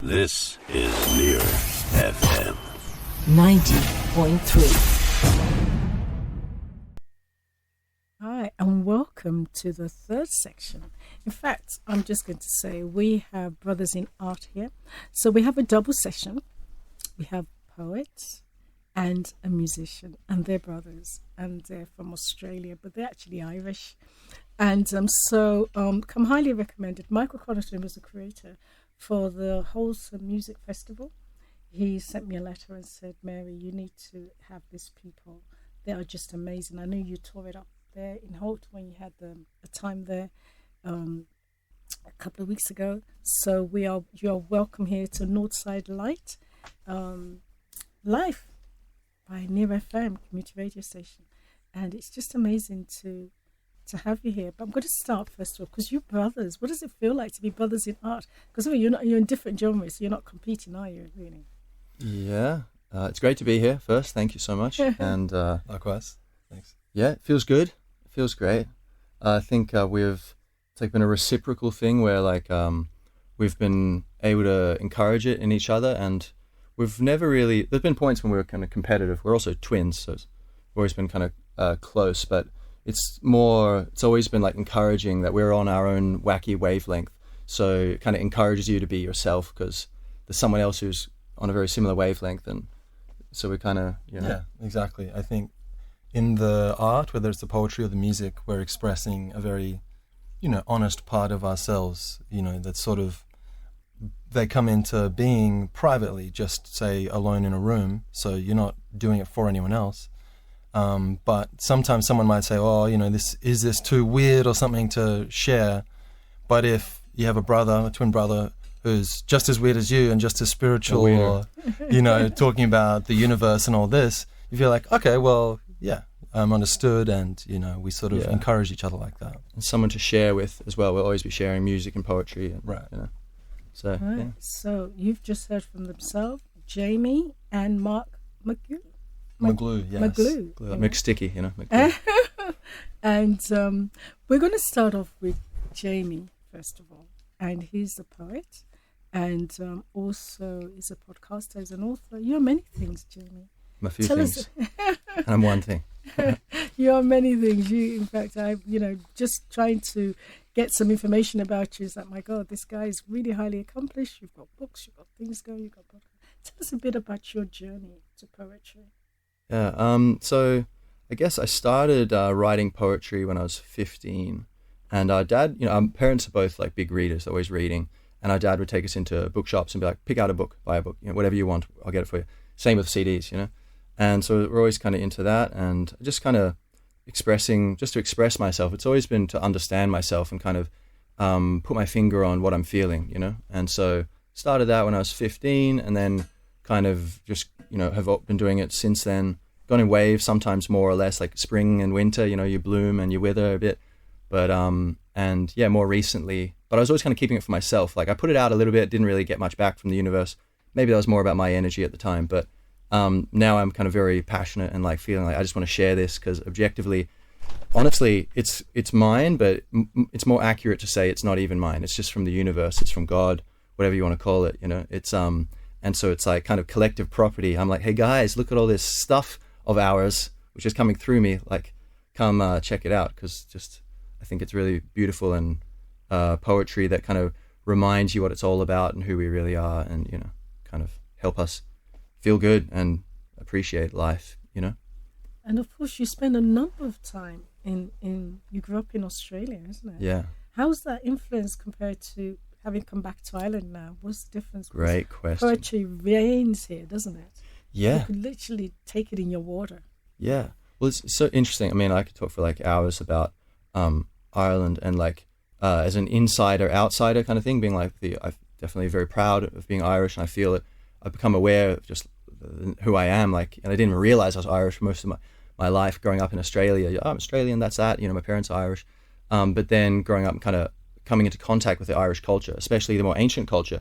This is NearFM 90.3. Hi, and welcome to the third section. In fact, I'm just going to say we have brothers in art here. So we have a double session. We have poets and a musician, and they're brothers, and they're from Australia, but they're actually Irish. And come highly recommended. Michael Connaughton was the creator for the Wholesome Music Festival. He sent me a letter and said, Mary, you need to have these people. They are just amazing. I know you tore it up there in Holt when you had a time there a couple of weeks ago. So you are welcome here to Northside Light live by NearFM community radio station, and it's just amazing to have you here. But I'm going to start first of all because you're brothers. What does it feel like to be brothers in art? Because you're in different genres, so you're not competing, are you? Really? Yeah, it's great to be here. First, thank you so much, and likewise. Thanks. Yeah, it feels good. It feels great. I think it's been a reciprocal thing where we've been able to encourage it in each other, and we've never really. There's been points when we were kind of competitive. We're also twins, so we've always been kind of close, but it's always been like encouraging that we're on our own wacky wavelength. So it kind of encourages you to be yourself because there's someone else who's on a very similar wavelength, and so we kind of Yeah, exactly. I think in the art, whether it's the poetry or the music, we're expressing a very honest part of ourselves, that sort of they come into being privately, just say alone in a room, so you're not doing it for anyone else. But sometimes someone might say, this is too weird or something to share. But if you have a twin brother, who's just as weird as you and just as spiritual, or talking about the universe and all this, you feel like, okay, well, yeah, I'm understood, and we sort of encourage each other like that. And someone to share with as well. We'll always be sharing music and poetry, and, right? So right. Yeah. So you've just heard from themselves, Jamie and Mark McGlue. McGlue, yes. McGlue. McSticky, McGlue. And we're going to start off with Jamie, first of all. And he's a poet and also is a podcaster, is an author. You're many things, Jamie. I'm a few things. And I'm one thing. You are many things. In fact, just trying to get some information about you is like, my God, this guy is really highly accomplished. You've got books, you've got things going, you've got podcasts. Tell us a bit about your journey to poetry. Yeah, so I guess I started writing poetry when I was 15, and our dad, our parents are both like big readers, always reading, and our dad would take us into bookshops and be like, pick out a book, buy a book, whatever you want, I'll get it for you. Same with CDs, and so we're always kind of into that, and just kind of to express myself. It's always been to understand myself and kind of put my finger on what I'm feeling, and so started that when I was 15, and then kind of just have been doing it since then. Gone in waves, sometimes more or less, like spring and winter, you bloom and you wither a bit, but more recently, but I was always kind of keeping it for myself. Like I put it out a little bit, didn't really get much back from the universe. Maybe that was more about my energy at the time, but now I'm kind of very passionate and like feeling like I just want to share this because objectively, honestly, it's mine, but it's more accurate to say it's not even mine. It's just from the universe. It's from God, whatever you want to call it. It's and so it's like kind of collective property. I'm like, hey guys, look at all this stuff of ours which is coming through me. Like, come check it out, because I think it's really beautiful, and poetry that kind of reminds you what it's all about and who we really are, and kind of help us feel good and appreciate life. And of course, you spend a number of time you grew up in Australia, isn't it? Yeah. How's that influence compared to having come back to Ireland now? What's the difference? Great question. Poetry reigns here, doesn't it? Yeah. You could literally take it in your water. Yeah. Well, it's so interesting. I mean, I could talk for like hours about Ireland and like as an insider, outsider kind of thing, being like I'm definitely very proud of being Irish, and I feel it. I've become aware of just who I am, like, and I didn't even realize I was Irish for most of my life growing up in Australia. I'm Australian, that's that. My parents are Irish. But then growing up and kind of coming into contact with the Irish culture, especially the more ancient culture,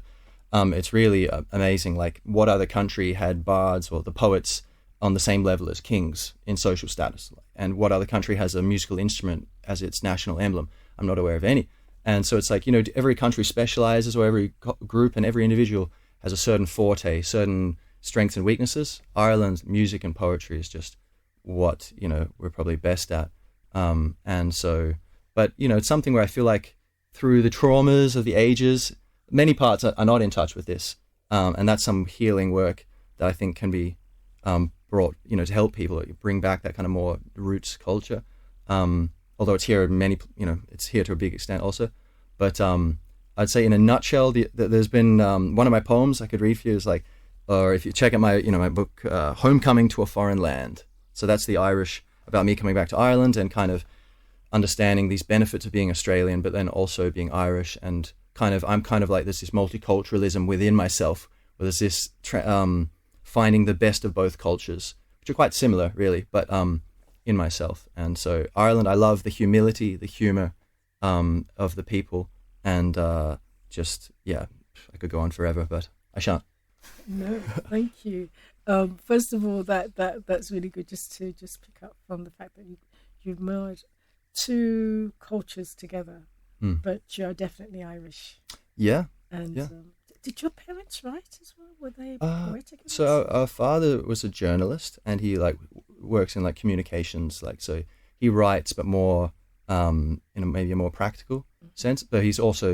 it's really amazing. Like, what other country had bards or the poets on the same level as kings in social status? And what other country has a musical instrument as its national emblem? I'm not aware of any. And so it's like, every country specializes, or every group and every individual has a certain forte, certain strengths and weaknesses. Ireland's music and poetry is just what, we're probably best at. And so, but, it's something where I feel like through the traumas of the ages, many parts are not in touch with this. And that's some healing work that I think can be brought, to help people bring back that kind of more roots culture. Although it's here it's here to a big extent also. But I'd say in a nutshell, there's been one of my poems I could read for you is like, or if you check out my, my book, Homecoming to a Foreign Land. So that's the Irish, about me coming back to Ireland and kind of understanding these benefits of being Australian, but then also being Irish, and I'm kind of like there's this multiculturalism within myself, where there's this finding the best of both cultures, which are quite similar really, but in myself. And so Ireland, I love the humility, the humor of the people, and I could go on forever, but I shan't. No, thank you. First of all, that's really good just to pick up from the fact that you've merged two cultures together, but you're definitely Irish. Yeah. And yeah. Did your parents write as well? Were they poetic? So our father was a journalist, and he works in communications, so he writes, but more in maybe a more practical sense. But he's also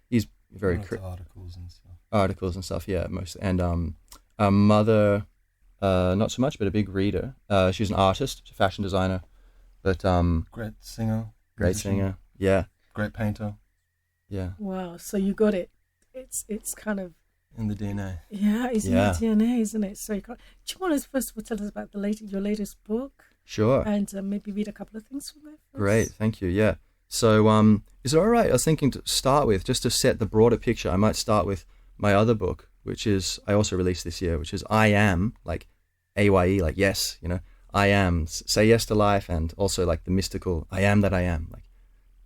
he's very articles and stuff. Yeah, mostly. And our mother, not so much, but a big reader. She's an artist, she's a fashion designer, but great singer. Yeah. Great painter. Yeah. Wow. So you got it. It's kind of in the DNA. Yeah, it's in the DNA, isn't it? So do you want to first of all tell us about your latest book? Sure. And maybe read a couple of things from there first? Great, thank you. Yeah. So is it all right? I was thinking to start with, just to set the broader picture, I might start with my other book, which is I also released this year, which is I Am, like AYE, like yes, I am, say yes to life, and also like the mystical I am that I am, like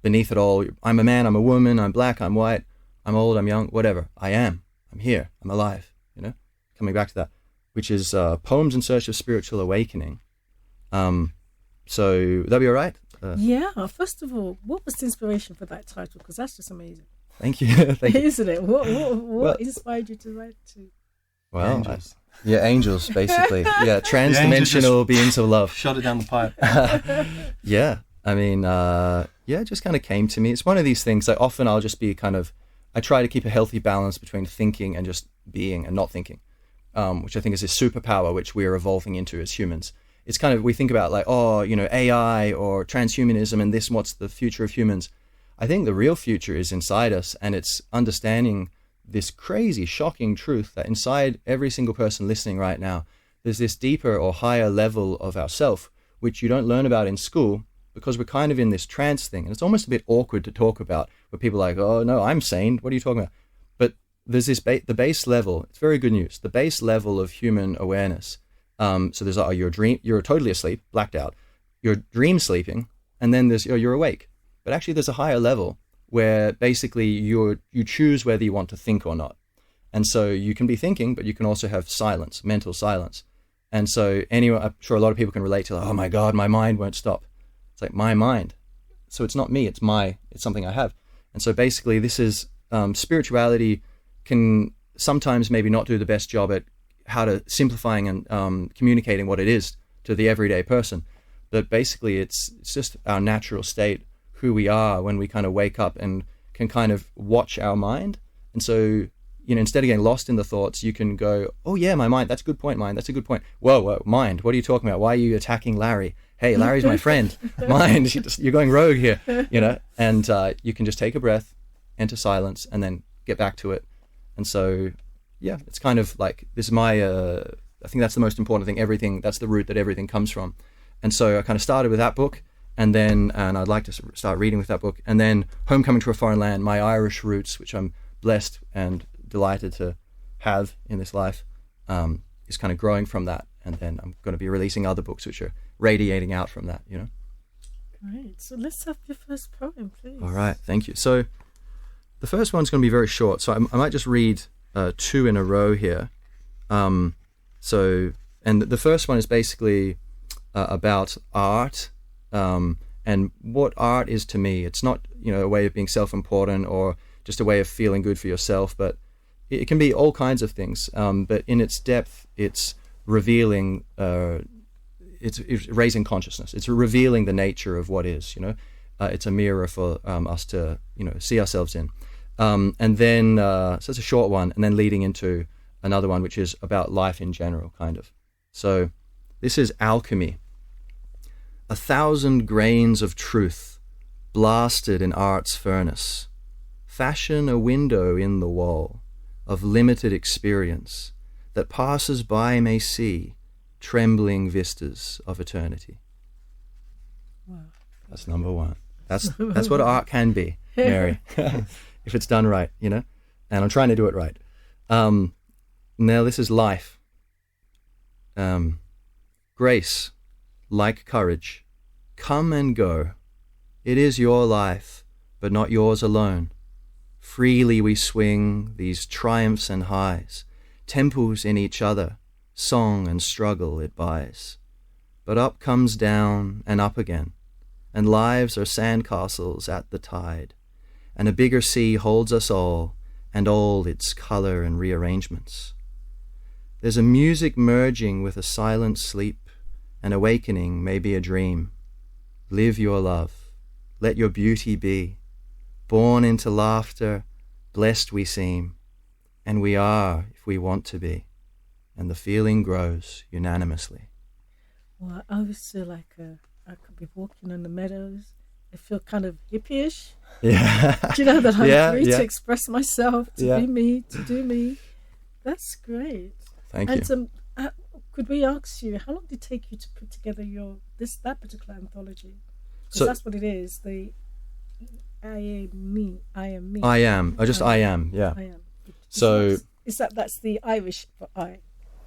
beneath it all, I'm a man, I'm a woman, I'm black, I'm white, I'm old, I'm young, whatever, I am, I'm here, I'm alive, coming back to that, which is Poems in Search of Spiritual Awakening. So would that be all right? Yeah, first of all, what was the inspiration for that title? Because that's just amazing. Thank you. Thank you. Isn't it? What inspired you to write to? Well, angels. Angels, basically. Yeah, trans-dimensional beings of love. Shot it down the pipe. Yeah, I mean, it just kind of came to me. It's one of these things. Often I'll just be I try to keep a healthy balance between thinking and just being and not thinking, which I think is a superpower which we're evolving into as humans. It's we think about AI or transhumanism and this, what's the future of humans? I think the real future is inside us, and it's understanding this crazy, shocking truth that inside every single person listening right now, there's this deeper or higher level of ourself, which you don't learn about in school because we're kind of in this trance thing. And it's almost a bit awkward to talk about, where people are like, oh, no, I'm sane. What are you talking about? But there's this, the base level, it's very good news, the base level of human awareness. So there's, you're totally asleep, blacked out. You're dream sleeping, and then there's, you're awake. But actually there's a higher level where basically you choose whether you want to think or not. And so you can be thinking, but you can also have silence, mental silence. And so I'm sure a lot of people can relate to, oh my God, my mind won't stop. It's like my mind. So it's not me, it's something I have. And so basically this is, spirituality can sometimes maybe not do the best job at how to simplifying and communicating what it is to the everyday person. But basically it's just our natural state, who we are when we kind of wake up and can kind of watch our mind. And so, instead of getting lost in the thoughts, you can go, oh yeah, my mind, that's a good point, mind, that's a good point. Whoa, mind, what are you talking about? Why are you attacking Larry? Hey, Larry's my friend. Mind, you're going rogue here, and you can just take a breath, enter silence, and then get back to it. And so, yeah, it's kind of like, this is my, I think that's the most important thing, that's the root that everything comes from. And so I kind of started with that book, and I'd like to start reading with that book. And then Homecoming to a Foreign Land, my Irish roots, which I'm blessed and delighted to have in this life, is kind of growing from that. And then I'm going to be releasing other books which are radiating out from that, Great. So let's have your first poem, please. All right, thank you. So the first one's going to be very short. So I might just read two in a row here. And the first one is basically about art. And what art is to me. It's not, a way of being self-important or just a way of feeling good for yourself, but it can be all kinds of things, but in its depth, it's revealing, it's raising consciousness. It's revealing the nature of what is, it's a mirror for us to, see ourselves in. And then, so it's a short one, and then leading into another one, which is about life in general, kind of. So this is alchemy. 1,000 grains of truth blasted in art's furnace fashion a window in the wall of limited experience that passers-by may see trembling vistas of eternity. Wow. That's number one. That's what art can be, Mary, if it's done right, and I'm trying to do it right. Now this is life. Grace, like courage, come and go. It is your life, but not yours alone. Freely we swing these triumphs and highs, temples in each other, song and struggle it buys. But up comes down and up again, and lives are sandcastles at the tide, and a bigger sea holds us all, and all its colour and rearrangements. There's a music merging with a silent sleep, an awakening may be a dream. Live your love, let your beauty be. Born into laughter, blessed we seem, and we are if we want to be, and the feeling grows unanimously. Well, I always feel like I could be walking in the meadows. I feel kind of hippie-ish. Yeah. Do you know that I'm free yeah. to express myself, to be me, to do me? That's great. Thank you. And could we ask you, how long did it take you to put together that particular anthology? Because So that's what it is. The I am me. I am me. I am. Oh, just I am. Yeah. I am. So That's the Irish for I?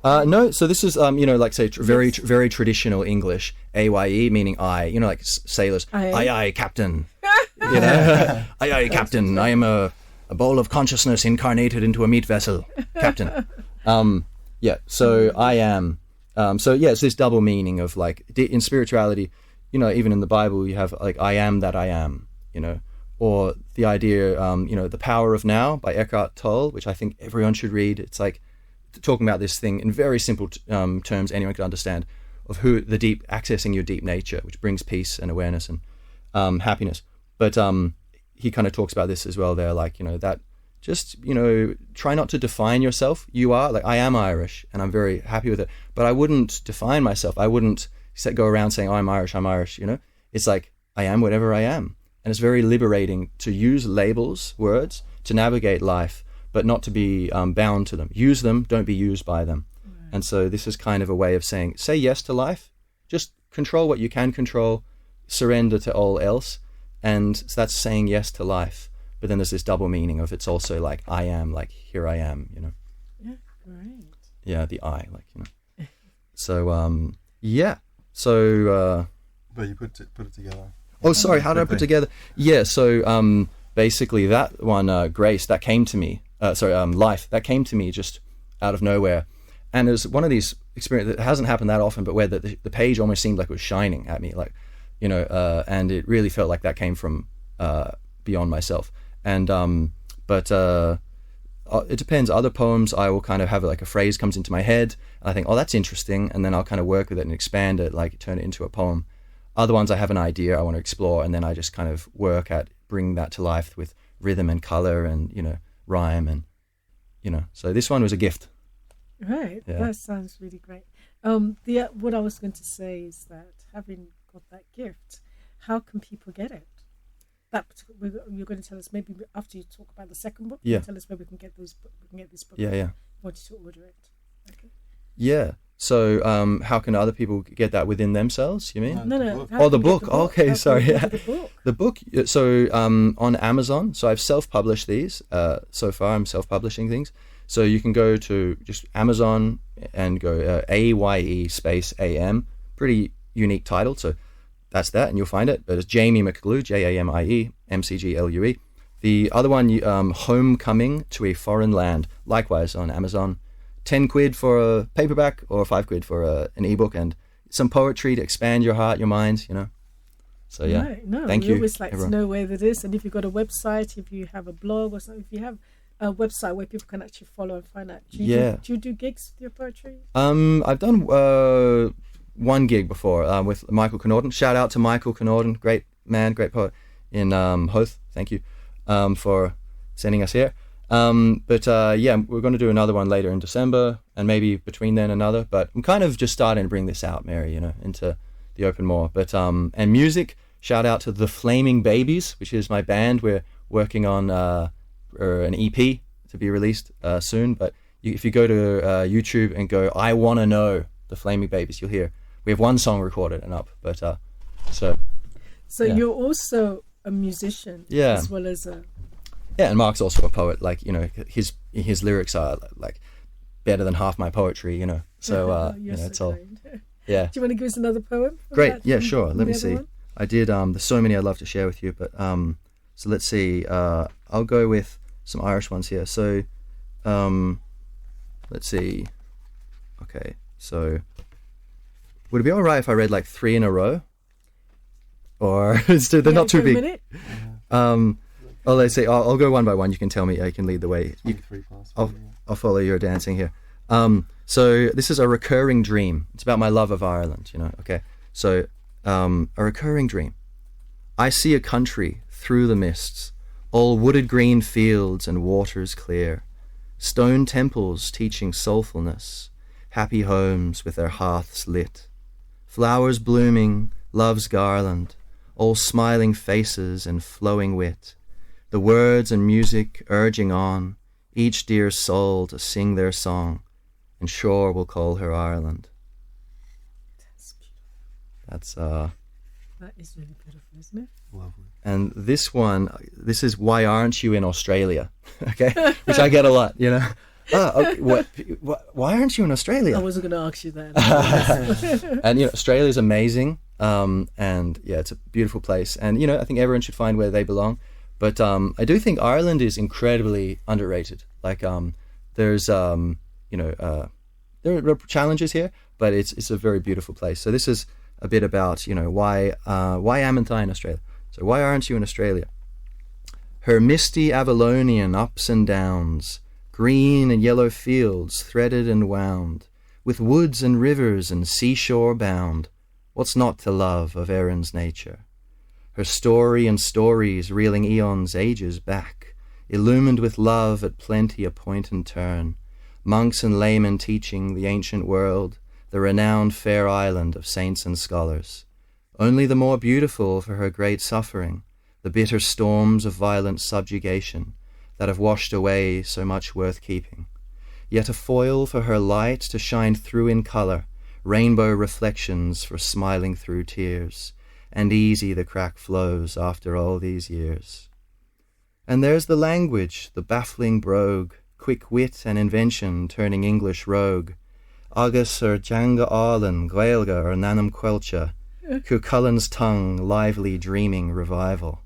no. So this is like say very traditional English. AYE meaning I. like sailors. Aye, Captain. Aye, aye, Captain. I am a bowl of consciousness incarnated into a meat vessel, Captain. Yeah. So I am. So yeah, it's this double meaning of like in spirituality. Even in the Bible, you have like I am that I am. Or the idea, The Power of Now by Eckhart Tolle, which I think everyone should read. It's like talking about this thing in very simple terms anyone can understand, of accessing your deep nature, which brings peace and awareness and happiness. But he kind of talks about this as well there, like, that just, try not to define yourself. You are, like, I am Irish and I'm very happy with it, but I wouldn't define myself. I wouldn't go around saying, oh, I'm Irish. It's like, I am whatever I am. And it's very liberating to use labels, words, to navigate life, but not to be bound to them. Use them, don't be used by them. Right. And so this is kind of a way of saying, say yes to life, just control what you can control, surrender to all else. And so that's saying yes to life. But then there's this double meaning of it's also like, I am, like, here I am, Yeah, great. Yeah, the I, like, So, yeah. So... but you put it together. Oh, sorry, how did I put together? Yeah, so basically that one, Grace, that came to me, Life, that came to me just out of nowhere. And it was one of these experiences that hasn't happened that often, but where the page almost seemed like it was shining at me, like, and it really felt like that came from beyond myself. And, but it depends. Other poems, I will kind of have like a phrase comes into my head, and I think, oh, that's interesting, and then I'll kind of work with it and expand it, like turn it into a poem. Other ones, I have an idea I want to explore, and then I just kind of work at bringing that to life with rhythm and color and, rhyme and, So this one was a gift. Right. Yeah. That sounds really great. What I was going to say is that having got that gift, how can people get it? You're going to tell us maybe after you talk about the second book. Yeah. Tell us where we can get this book. Yeah. I want you to order it. Okay. Yeah. So, how can other people get that within themselves? You mean? No. Oh, the book. Okay, sorry. Yeah. The book. So, on Amazon. So I've self-published these. So far, I'm self-publishing things. So you can go to just Amazon and go AYE space AM. Pretty unique title. So that's that, and you'll find it. But it's Jamie McGlue, JAMIE MCGLUE. The other one, Homecoming to a Foreign Land. Likewise on Amazon. 10 quid for a paperback or 5 quid for an ebook, and some poetry to expand your heart, your mind, So yeah, No, thank we you. always like everyone. to know where that is, and if you've got a website, if you have a blog or something, if you have a website where people can actually follow and find out? Do you do gigs with your poetry? I've done one gig before with Michael Connaughton. Shout out to Michael Connaughton, great man, great poet in Hoth. Thank you for sending us here. But we're going to do another one later in December, and maybe between then another. But I'm kind of just starting to bring this out, Mary, into the open more. But and music, shout out to the Flaming Babies, which is my band. We're working on an EP to be released soon. But if you go to YouTube and go, I Wanna Know the Flaming Babies, you'll hear we have one song recorded and up. But so you're also a musician, as well as a. Yeah, and Mark's also a poet. Like, his lyrics are like better than half my poetry. So it's all. Yeah. Do you want to give us another poem? Great. Yeah, sure. Let me see. One? I did. There's so many I'd love to share with you, but so let's see. I'll go with some Irish ones here. So, let's see. Okay, so would it be all right if I read like 3 in a row? Or they're not too big. Minute. Let's say I'll go one by one. You can tell me. I can lead the way. I'll follow your dancing here. So this is a recurring dream. It's about my love of Ireland. Okay. So a recurring dream. I see a country through the mists, all wooded green fields and waters clear, stone temples teaching soulfulness, happy homes with their hearths lit, flowers blooming, love's garland, all smiling faces and flowing wit. The words and music urging on each dear soul to sing their song, and sure we'll call her Ireland. That's That is really beautiful, isn't it? Lovely. And this is Why Aren't You in Australia? Okay, which I get a lot. Okay, why aren't you in Australia? I wasn't going to ask you that. And Australia's amazing. And yeah, it's a beautiful place. And I think everyone should find where they belong. But I do think Ireland is incredibly underrated. Like there's there are challenges here, but it's a very beautiful place. So this is a bit about why amn't I in Australia? So why aren't you in Australia? Her misty Avalonian ups and downs, green and yellow fields threaded and wound, with woods and rivers and seashore bound, what's not to love of Erin's nature? Her story and stories reeling eons, ages back, illumined with love at plenty a point and turn, monks and laymen teaching the ancient world, the renowned fair island of saints and scholars, only the more beautiful for her great suffering, the bitter storms of violent subjugation that have washed away so much worth keeping, yet a foil for her light to shine through in colour, rainbow reflections for smiling through tears, and easy the crack flows after all these years. And there's the language, the baffling brogue, quick wit and invention turning English rogue, agus or janga allen, gaelga or nanam quelcha, Cuchullen's tongue, lively dreaming revival.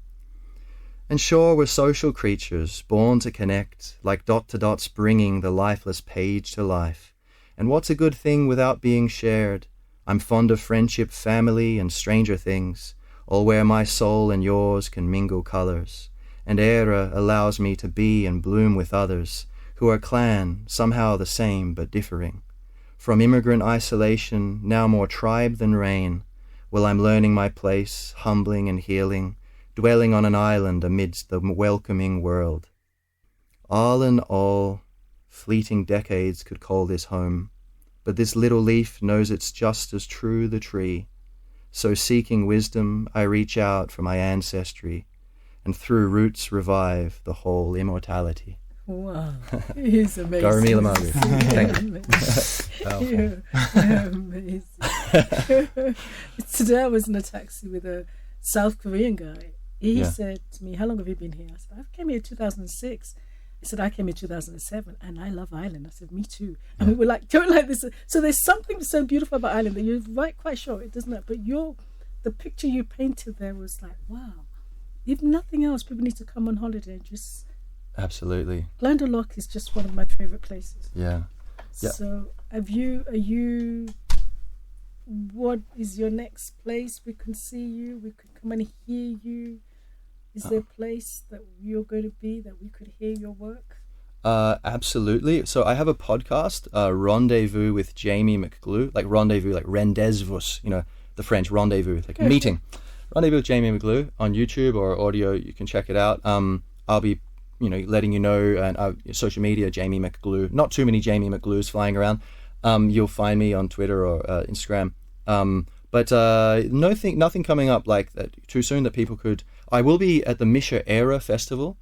And sure we're social creatures, born to connect, like dot to dots bringing the lifeless page to life. And what's a good thing without being shared? I'm fond of friendship, family, and stranger things, all where my soul and yours can mingle colours. And Era allows me to be and bloom with others, who are clan, somehow the same but differing. From immigrant isolation, now more tribe than reign, while I'm learning my place, humbling and healing, dwelling on an island amidst the welcoming world. All in all, fleeting decades could call this home, but this little leaf knows it's just as true the tree. So seeking wisdom, I reach out for my ancestry, and through roots revive the whole immortality. Wow, he's amazing. Garamila Magu. Thank you. You're amazing. Today I was in a taxi with a South Korean guy. He said to me, how long have you been here? I said, I came here in 2006. He said, I came in 2007 and I love Ireland. I said, me too. And we were like, don't like this. So there's something so beautiful about Ireland that you're quite sure it doesn't. But the picture you painted there was like, wow. If nothing else, people need to come on holiday and just... Absolutely. Glendalough is just one of my favourite places. Yeah. So what is your next place we can see you, we could come and hear you? Is there a place that you're going to be that we could hear your work? Absolutely. So I have a podcast, Rendezvous with Jamie McGlue, like rendezvous, like rendezvous, the French rendezvous, like a meeting. Rendezvous with Jamie McGlue on YouTube or audio. You can check it out. I'll be, letting you know, and social media, Jamie McGlue. Not too many Jamie McGlues flying around. You'll find me on Twitter or Instagram. But nothing coming up like that too soon that people could. I will be at the Misha Era Festival,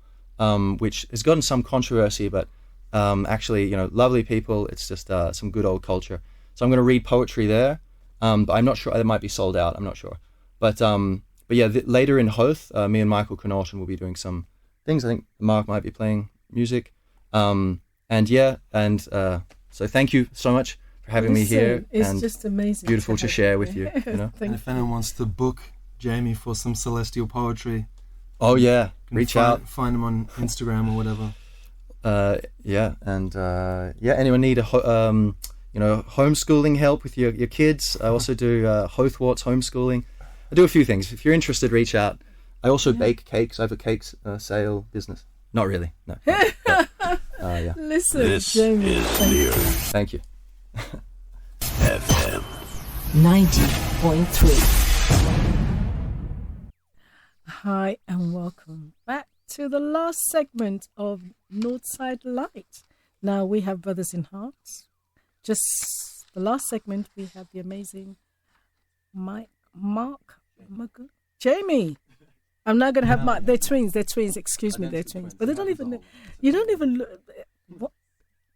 which has gotten some controversy, but actually, lovely people. It's just some good old culture. So I'm going to read poetry there, but I'm not sure. It might be sold out. I'm not sure. But yeah, later in Hoth, me and Michael Knorton will be doing some things. I think Mark might be playing music. So thank you so much for having me here. It's just amazing. Beautiful to share with you. And if anyone wants to book Jamie for some celestial poetry, oh yeah, reach out. Find him on Instagram or whatever. Anyone need a homeschooling help with your kids? I also do Hothwart's homeschooling. I do a few things. If you're interested, reach out. I also bake cakes. I have a cakes sale business. Not really, no. Yeah. Listen, This Jamie, is Near Thank you. FM. 90.3. hi and welcome back to the last segment of Northside Light. Now we have Brothers in Hearts. Just the last segment, we have the amazing Mark, McGlue, Jamie. I'm not going to have Mark. They're twins. Excuse me, they're twins. But they don't even know. You don't even look. What?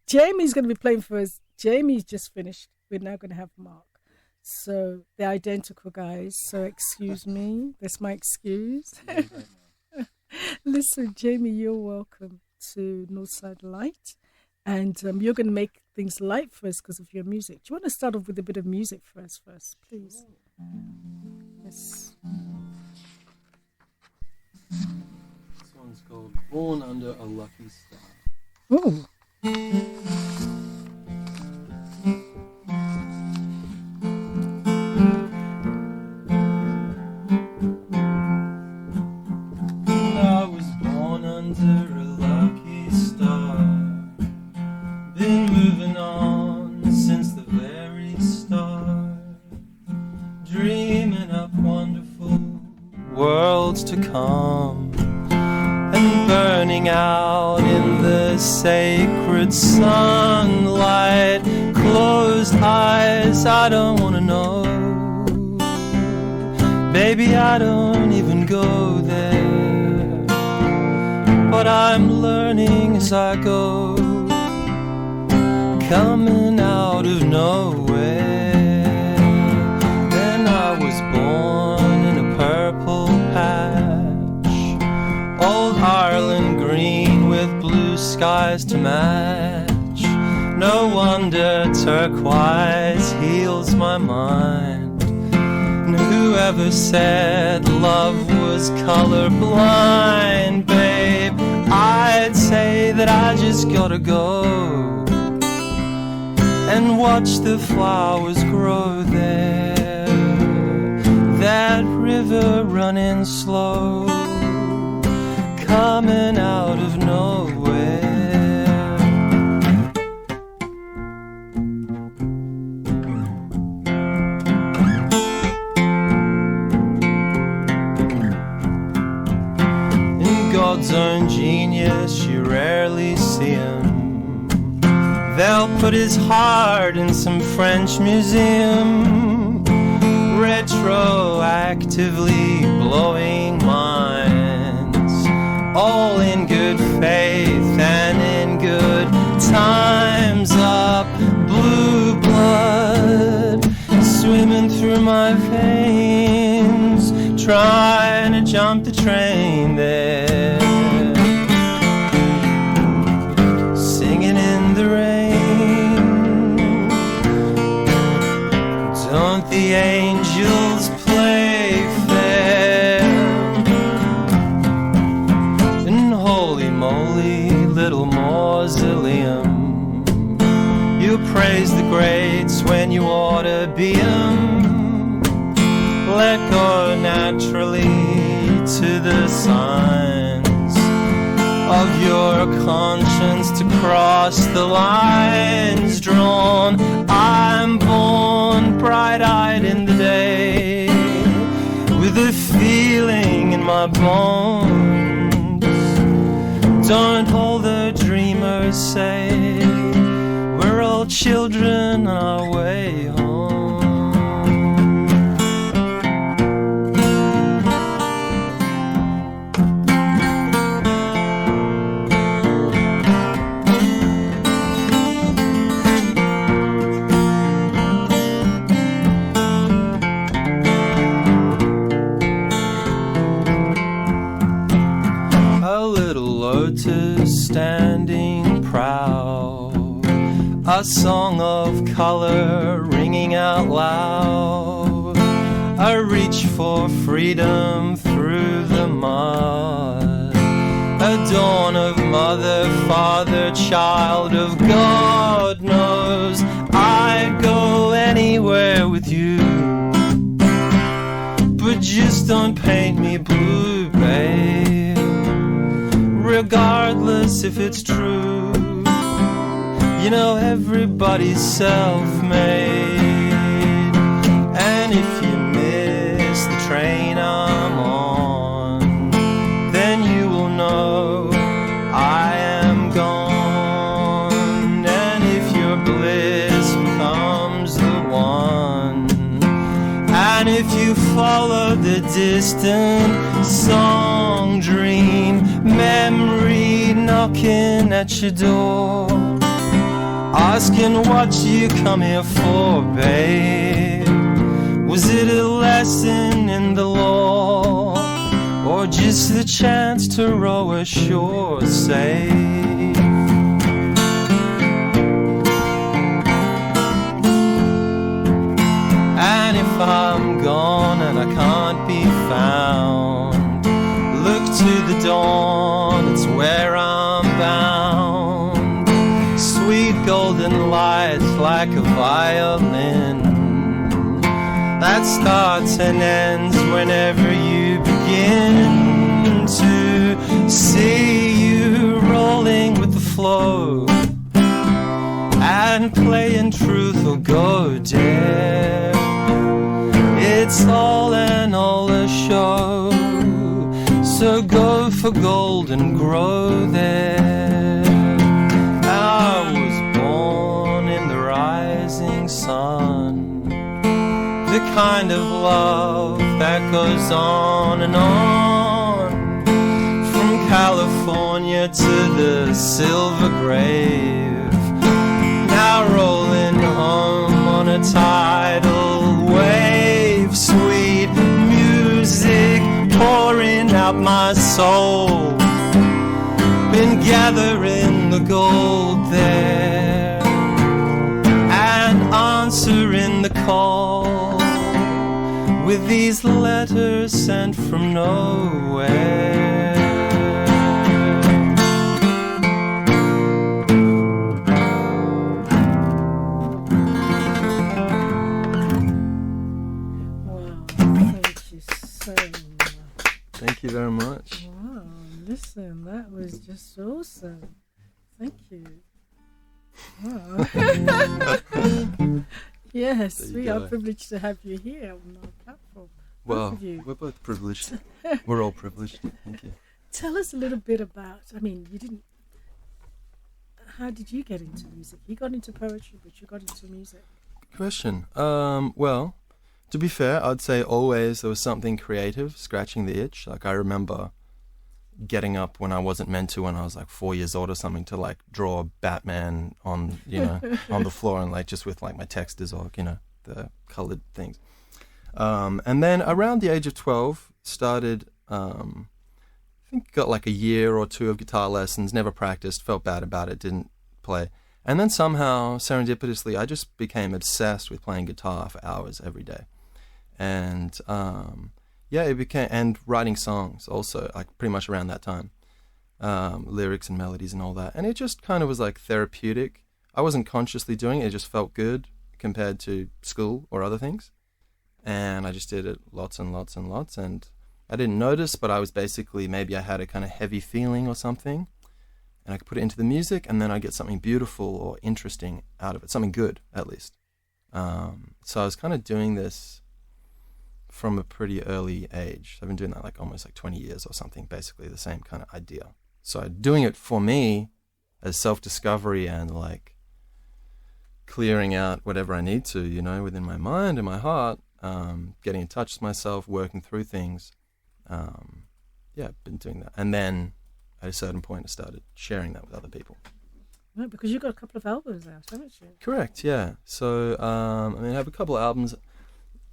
Jamie's going to be playing for us. Jamie's just finished. We're now going to have Mark. So they're identical guys. So excuse me. That's my excuse. Listen, Jamie, you're welcome to Northside Light. And you're going to make things light for us because of your music. Do you want to start off with a bit of music for us first, please? Yes. This one's called Born Under a Lucky Star. Oh. I was born under a lucky star. Been moving on since the very start. Dreaming up wonderful worlds to come. And burning out in the sacred sunlight. Closed eyes, I don't want to know. Baby, I don't even go there. But I'm learning as I go. Coming out of nowhere. Then I was born in a purple patch. Old Ireland green with blue skies to match. No wonder turquoise heals my mind. And whoever said love was colorblind, babe, I'd say that I just gotta go and watch the flowers grow there. That river running slow, coming out of nowhere. In God's own genius, you rarely see him. They'll put his heart in some French museum, retroactively blowing minds, all in good faith and in good times. Up blue blood swimming through my veins, trying to jump the train there, singing in the rain. Don't the angels play fair? And holy moly, little mausoleum, you praise the greats when you ought to be 'em. Let go naturally to the signs of your conscience to cross the lines drawn. I'm born bright-eyed in the day, with a feeling in my bones. Don't all the dreamers say we're all children on our way home? Standing proud, a song of color ringing out loud. I reach for freedom through the mud, a dawn of mother, father, child of God knows I'd go anywhere with you. But just don't paint me blue, babe, regardless if it's true. You know everybody's self-made, and if you miss the train I'm on, then you will know I am gone. And if your bliss becomes the one, and if you follow the distant song dream, memory knocking at your door, asking what you come here for, babe. Was it a lesson in the law, or just the chance to row ashore safe? And if I'm gone and I can't be found, look to the dawn, it's where I'm bound. Sweet golden lights like a violin that starts and ends whenever you begin to see you rolling with the flow and playing truth or go dare. It's all and all a show, so go for gold and grow there. I was born in the rising sun, the kind of love that goes on and on, from California to the silver grave, now rolling home on a tidal wave. Sweet music pouring out my soul, been gathering the gold there and answering the call with these letters sent from nowhere. Thank you very much. Wow, listen, that was just awesome. Thank you. Wow. Yes, we are privileged to have you here on our platform. Well, we're both privileged. We're all privileged. Thank you. Tell us a little bit about, how did you get into music? You got into poetry, but you got into music. Good question. Well, to be fair, I'd say always there was something creative scratching the itch. Like, I remember getting up when I wasn't meant to, when I was like 4 years old or something, to like draw Batman on, on the floor, and like just with like my texters or, the colored things. And then around the age of 12, started, I think got like a year or two of guitar lessons, never practiced, felt bad about it, didn't play. And then somehow, serendipitously, I just became obsessed with playing guitar for hours every day. And it became, and writing songs also, like pretty much around that time, lyrics and melodies and all that. And it just kind of was like therapeutic. I wasn't consciously doing it, it just felt good compared to school or other things. And I just did it lots and lots and lots, and I didn't notice, but I was basically, maybe I had a kind of heavy feeling or something. and I could put it into the music, and then I get something beautiful or interesting out of it, something good at least. So I was kind of doing this from a pretty early age. I've been doing that like almost like 20 years or something, basically the same kind of idea. So doing it for me as self-discovery and like clearing out whatever I need to, you know, within my mind and my heart, getting in touch with myself, working through things. Yeah, I've been doing that. And then at a certain point I started sharing that with other people. Right, because you've got a couple of albums out, haven't you? Correct, yeah. So, I have a couple of albums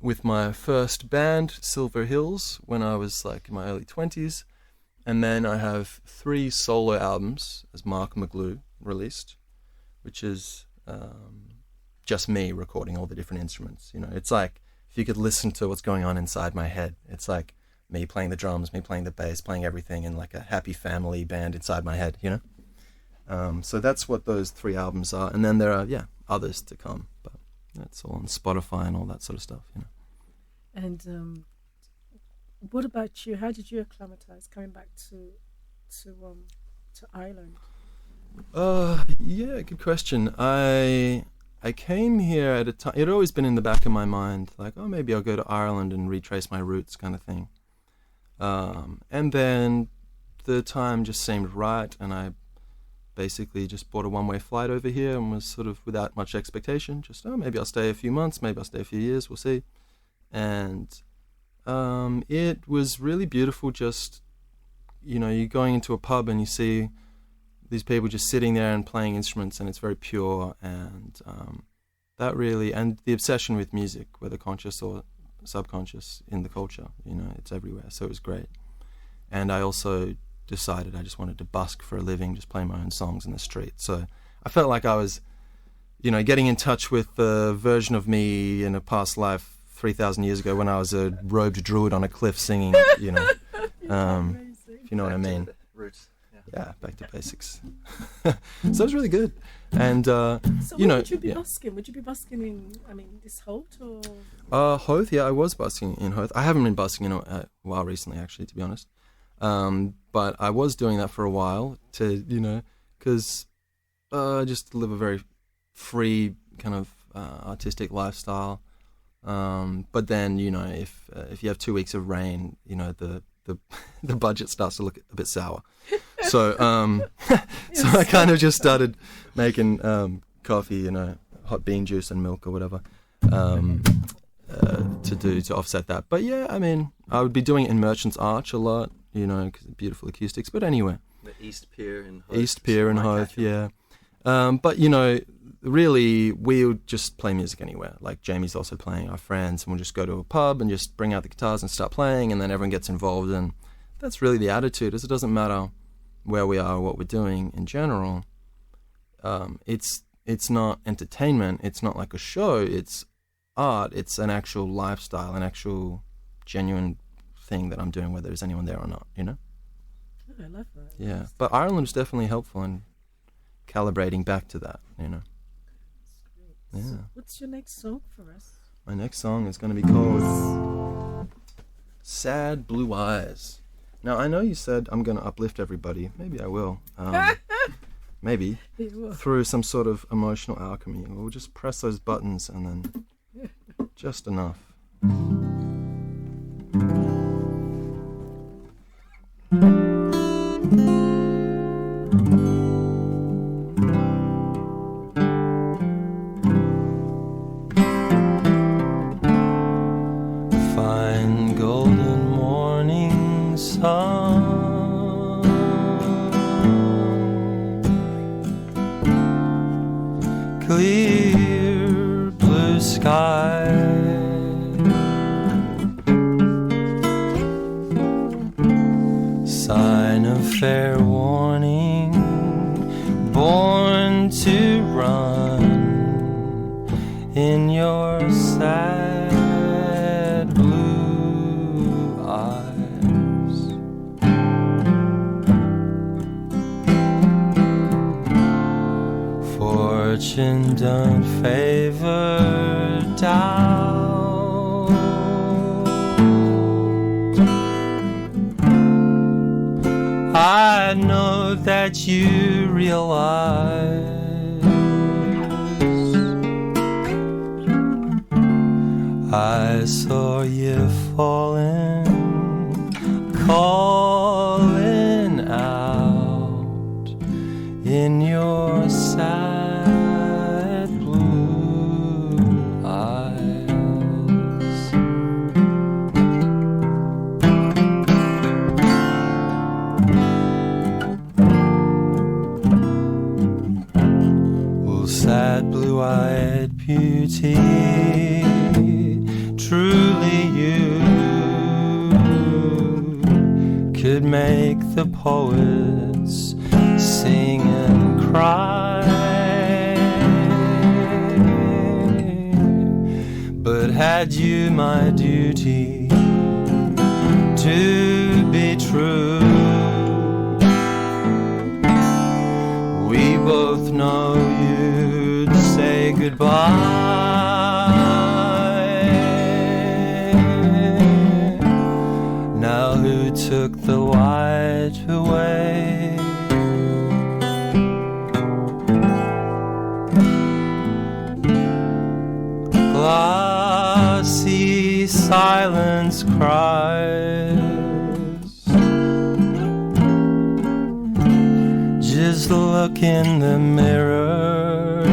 with my first band, Silver Hills, when I was like in my early 20s. And then I have 3 solo albums, as Mark McGlue released, which is just me recording all the different instruments. You know, it's like if you could listen to what's going on inside my head, it's like me playing the drums, me playing the bass, playing everything in like a happy family band inside my head, you know? So that's what those 3 albums are. And then there are, others to come, but that's all on Spotify and all that sort of stuff, you know. And what about you? How did you acclimatize coming back to Ireland? Yeah, good question. I came here at a time, it had always been in the back of my mind, like, oh, maybe I'll go to Ireland and retrace my roots kind of thing. And then the time just seemed right, and I basically just bought a one-way flight over here and was sort of without much expectation, just, maybe I'll stay a few months, maybe I'll stay a few years, we'll see. And it was really beautiful, just, you know, you're going into a pub and you see these people just sitting there and playing instruments, and it's very pure, and that really, and the obsession with music, whether conscious or subconscious in the culture, you know, it's everywhere, so it was great. And I also decided I just wanted to busk for a living, just play my own songs in the street. So I felt like I was, you know, getting in touch with the version of me in a past life 3,000 years ago when I was a robed druid on a cliff singing, you know, if you know what I mean. Roots. Yeah, back to basics. So it was really good. And, So you know, would you be busking? Would you be busking in, this Holt or? Hoth, yeah, I was busking in Hoth. I haven't been busking in a while recently, actually, to be honest. But I was doing that for a while to, you know, because just to live a very free kind of artistic lifestyle. But then, you know, if you have 2 weeks of rain, you know, the budget starts to look a bit sour. So so I kind of just started making coffee, you know, hot bean juice and milk or whatever to offset that. But yeah, I mean, I would be doing it in Merchant's Arch a lot, you know, because beautiful acoustics. But anyway, The East Pier in Hoth. East Pier and Hoth, yeah. But you know, really, we would just play music anywhere. Like Jamie's also playing, our friends, and we'll just go to a pub and just bring out the guitars and start playing, and then everyone gets involved. And that's really the attitude, is it doesn't matter where we are or what we're doing in general. It's not entertainment, it's not like a show, it's art, it's an actual lifestyle, an actual genuine thing that I'm doing, whether there's anyone there or not, you know? Oh, I love that. Yeah, but Ireland was definitely helpful in calibrating back to that, you know? Great. Yeah. So what's your next song for us? My next song is going to be called Sad Blue Eyes. Now, I know you said I'm going to uplift everybody. Maybe I will. Maybe. You will. Through some sort of emotional alchemy. We'll just press those buttons and then just enough. Fine golden morning sun, clear blue sky, sign of fair warning, born to run in your sad blue eyes. Fortune don't favor doubt, I know hope that you realize I saw you falling, calling out in your sad blue eyes. Oh, sad blue-eyed beauty, truly you could make the poets sing and cry. But had you my duty to be true, we both know you'd say goodbye. Now who took the light away? Glassy silence cries, just look in the mirror,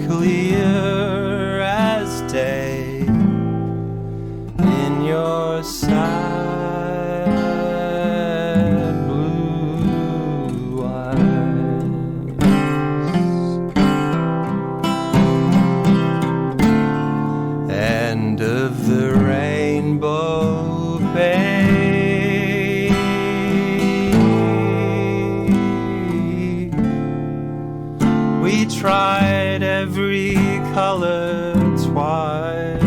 clear as day, in your sad blue eyes. End of the rainbow, babe. We tried every color twice,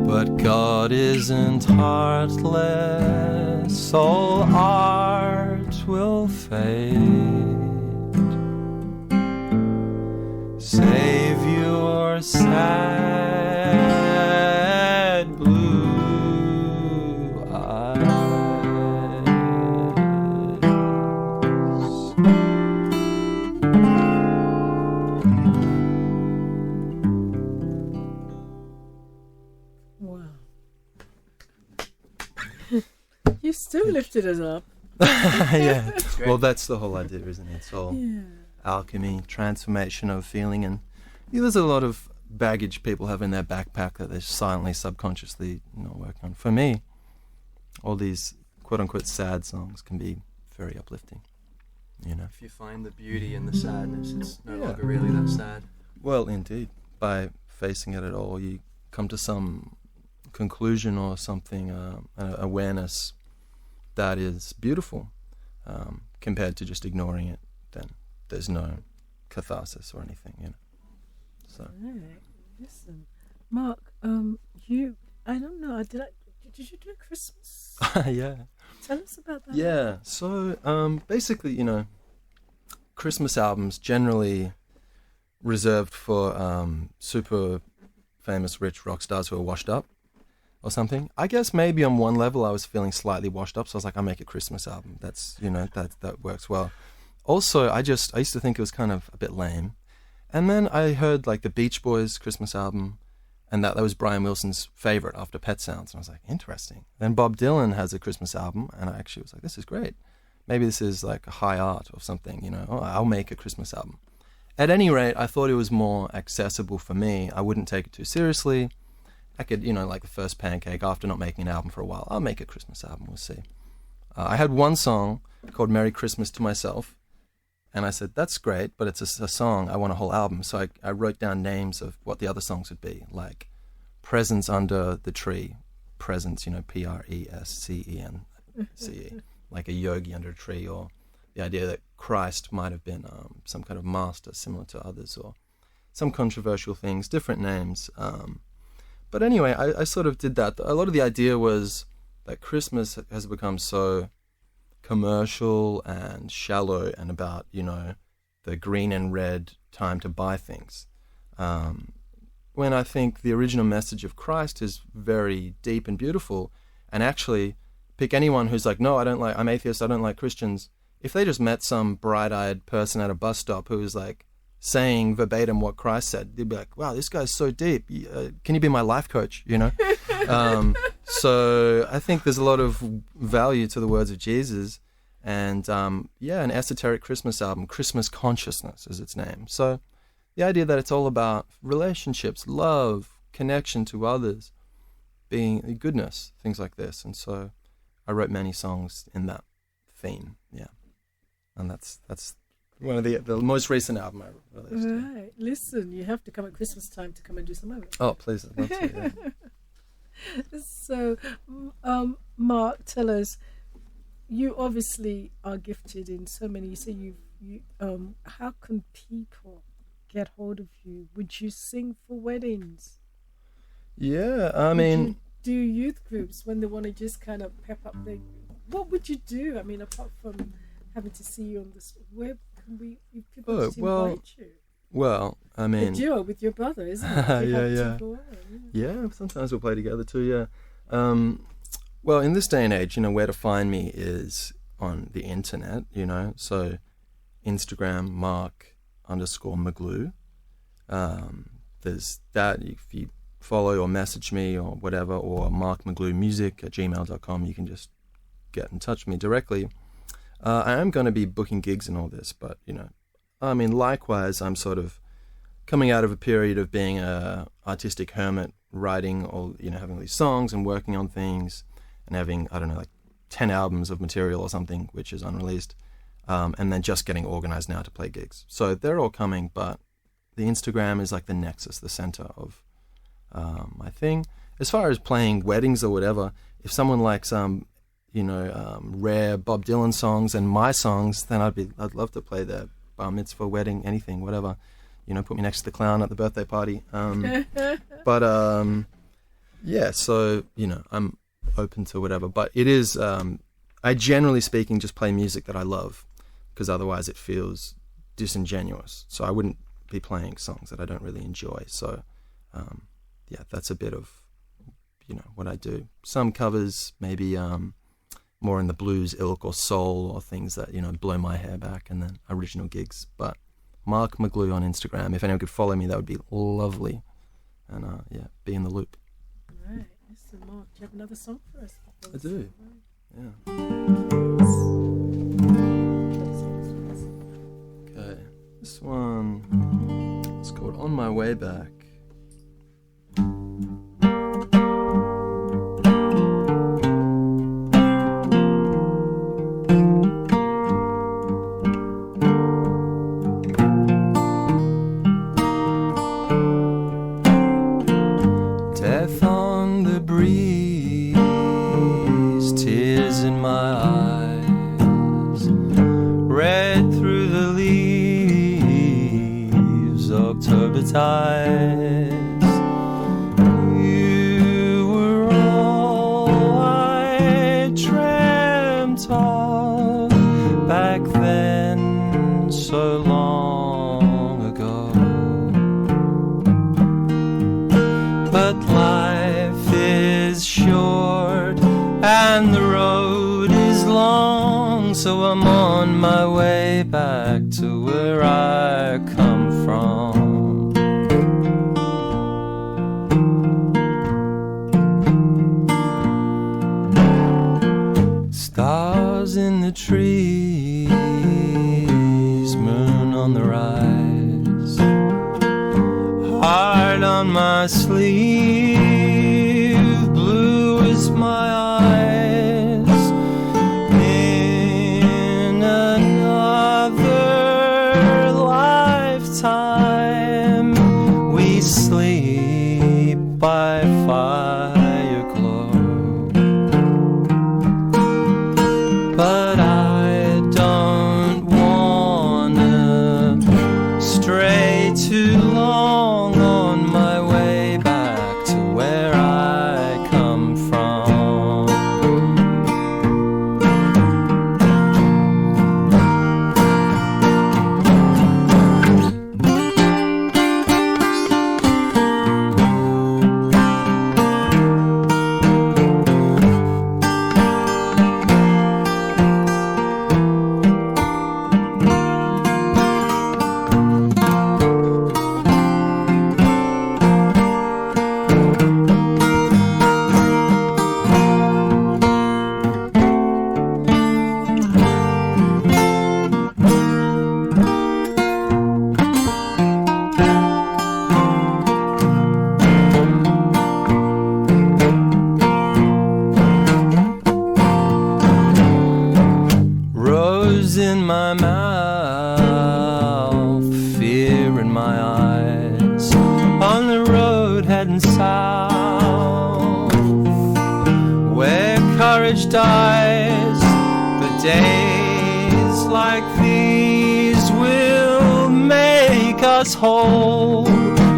but God isn't heartless, all art will fade. Save your sad blue eyes. Wow. You still lifted us up. Yeah. Well, that's the whole idea, isn't it? It's all Yeah. alchemy, transformation of feeling, and there's a lot of baggage people have in their backpack that they're silently, subconsciously not working on. For me, all these quote-unquote sad songs can be very uplifting, you know. If you find the beauty in the sadness, it's no Yeah. longer really that sad. Well, indeed, by facing it at all, you come to some conclusion or something, an awareness that is beautiful, compared to just ignoring it. Then there's no catharsis or anything, you know. So Right. Listen, Mark, I don't know, did you do a Christmas? yeah. Tell us about that. Yeah, so basically, you know, Christmas albums generally reserved for super famous rich rock stars who are washed up or something. I guess maybe on one level I was feeling slightly washed up, so I was like, I'll make a Christmas album. That's, you know, that works well. Also, I used to think it was kind of a bit lame. And then I heard like the Beach Boys Christmas album, and that was Brian Wilson's favorite after Pet Sounds. And I was like, interesting. Then Bob Dylan has a Christmas album, and I actually was like, this is great. Maybe this is like a high art or something, you know. Oh, I'll make a Christmas album. At any rate, I thought it was more accessible for me. I wouldn't take it too seriously. I could, you know, like the first pancake, after not making an album for a while, I'll make a Christmas album, we'll see. I had one song called Merry Christmas to Myself, and I said, that's great, but it's a song, I want a whole album. So I wrote down names of what the other songs would be, like Presents Under the Tree, Presents, you know, Prescence, like a yogi under a tree, or the idea that Christ might have been some kind of master similar to others, or some controversial things, different names. But anyway, I sort of did that. A lot of the idea was that Christmas has become so commercial and shallow and about, you know, the green and red time to buy things. When I think the original message of Christ is very deep and beautiful, and actually pick anyone who's like, no, I'm atheist, I don't like Christians. If they just met some bright-eyed person at a bus stop who was like saying verbatim what Christ said, they'd be like, wow, this guy's so deep. Can you be my life coach, you know? So I think there's a lot of value to the words of Jesus. And an esoteric Christmas album, Christmas Consciousness is its name. So the idea that it's all about relationships, love, connection to others, being goodness, things like this. And so I wrote many songs in that theme, yeah. And that's one of the most recent album I released. Right. Listen, you have to come at Christmas time to come and do some of it. Oh, please. I'd love to, yeah. So, Mark, tell us, you obviously are gifted in so many. You say how can people get hold of you? Would you sing for weddings? Yeah, I mean, would you do youth groups when they want to just kind of pep up their. What would you do? I mean, apart from having to see you on this, where can we? If people just invite you. Well, I mean, a duo with your brother, isn't it? Yeah. Sometimes we'll play together too. Yeah. Well, in this day and age, where to find me is on the internet. So Instagram Mark_McGlue. There's that. If you follow or message me or whatever, or markmcgluemusic@gmail.com, you can just get in touch with me directly. I am going to be booking gigs and all this, but likewise, I'm sort of coming out of a period of being a artistic hermit, writing all, having these songs and working on things and having, 10 albums of material or something, which is unreleased, and then just getting organized now to play gigs. So they're all coming, but the Instagram is like the nexus, the center of my thing. As far as playing weddings or whatever, if someone likes rare Bob Dylan songs and my songs, then I'd love to play their bar mitzvah, wedding, anything, whatever. Put me next to the clown at the birthday party. But so I'm open to whatever. But it is, I generally speaking just play music that I love, because otherwise it feels disingenuous. So I wouldn't be playing songs that I don't really enjoy. So that's a bit of what I do. Some covers, maybe more in the blues ilk or soul, or things that blow my hair back, and then original gigs. But Mark McGlue on Instagram, if anyone could follow me, that would be lovely, and be in the loop. Right. Listen, Mark, do you have another song for us? I do. Yeah. Okay, this one is called On My Way Back. You were all I dreamt of back then, so long ago. But life is short and the road is long, so I'm on my way back to where I come from. Stars in the trees, moon on the rise, heart on my sleeve, blue is my eyes. In another lifetime, we sleep by fire glow. But I don't wanna stray too long on my way back to us whole.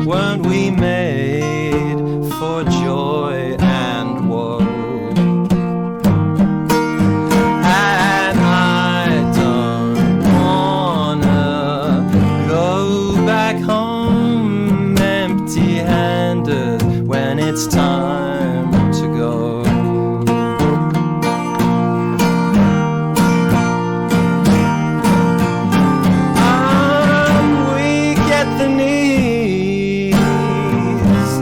Weren't we made for joy and woe? And I don't wanna go back home empty-handed when it's time to go. We get the knees,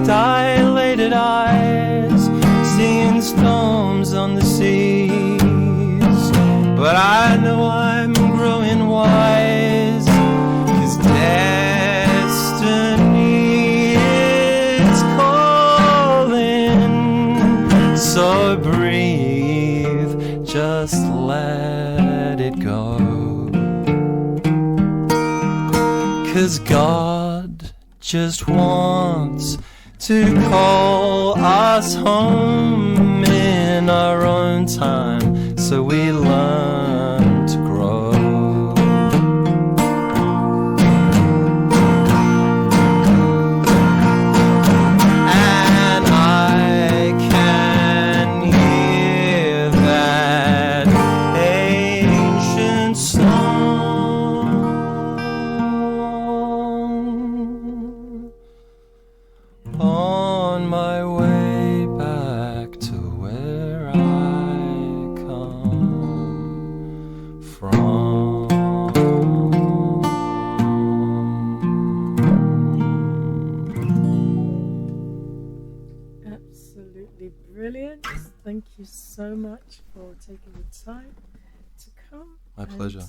dilated eyes, seeing storms on the seas. But I know I'm growing wise, 'cause destiny is calling. So breathe, just let it go. 'Cause God just wants to call us home in our own time, so we learn to grow. And I can hear that ancient song on my way back to where I come from. Absolutely brilliant. Thank you so much for taking the time to come. My pleasure.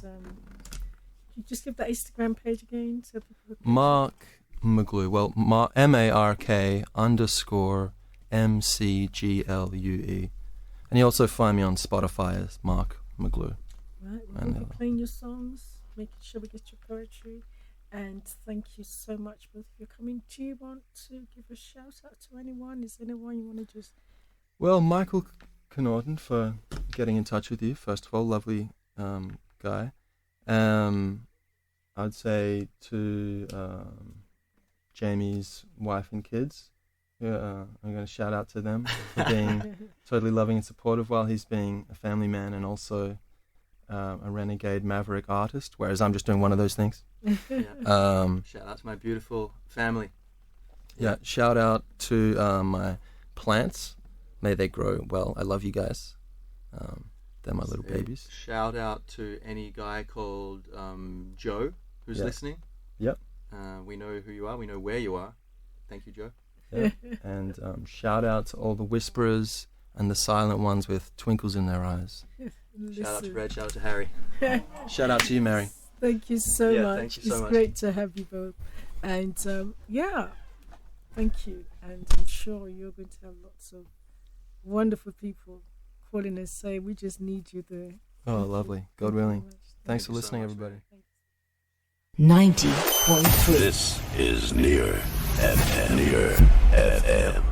You just give that Instagram page again so people can Mark McGlue. Well, MARK_MCGLUE. And you also find me on Spotify as Mark McGlue. Right, And, we'll be playing your songs, making sure we get your poetry. And thank you so much both of you coming. Do you want to give a shout out to anyone? Is there anyone you want to just... Well, Michael Connaughton for getting in touch with you. First of all, lovely guy. I'd say to Jamie's wife and kids. Yeah, I'm going to shout out to them for being totally loving and supportive while he's being a family man and also a renegade maverick artist, whereas I'm just doing one of those things. Shout out to my beautiful family. Yeah, shout out to my plants. May they grow well. I love you guys. They're my little babies. Shout out to any guy called Joe who's listening. Yep. We know who you are. We know where you are. Thank you, Joe. Yeah. And shout out to all the whisperers and the silent ones with twinkles in their eyes. Shout out to Red. Shout out to Harry. Shout out to you, Mary. Thank you so much. Thank you so it's much. great to have you both. And thank you. And I'm sure you're going to have lots of wonderful people calling and say, we just need you there. Oh, lovely. God willing. Thanks for you so listening, much, everybody. 90.3. This is Near FM. Near FM.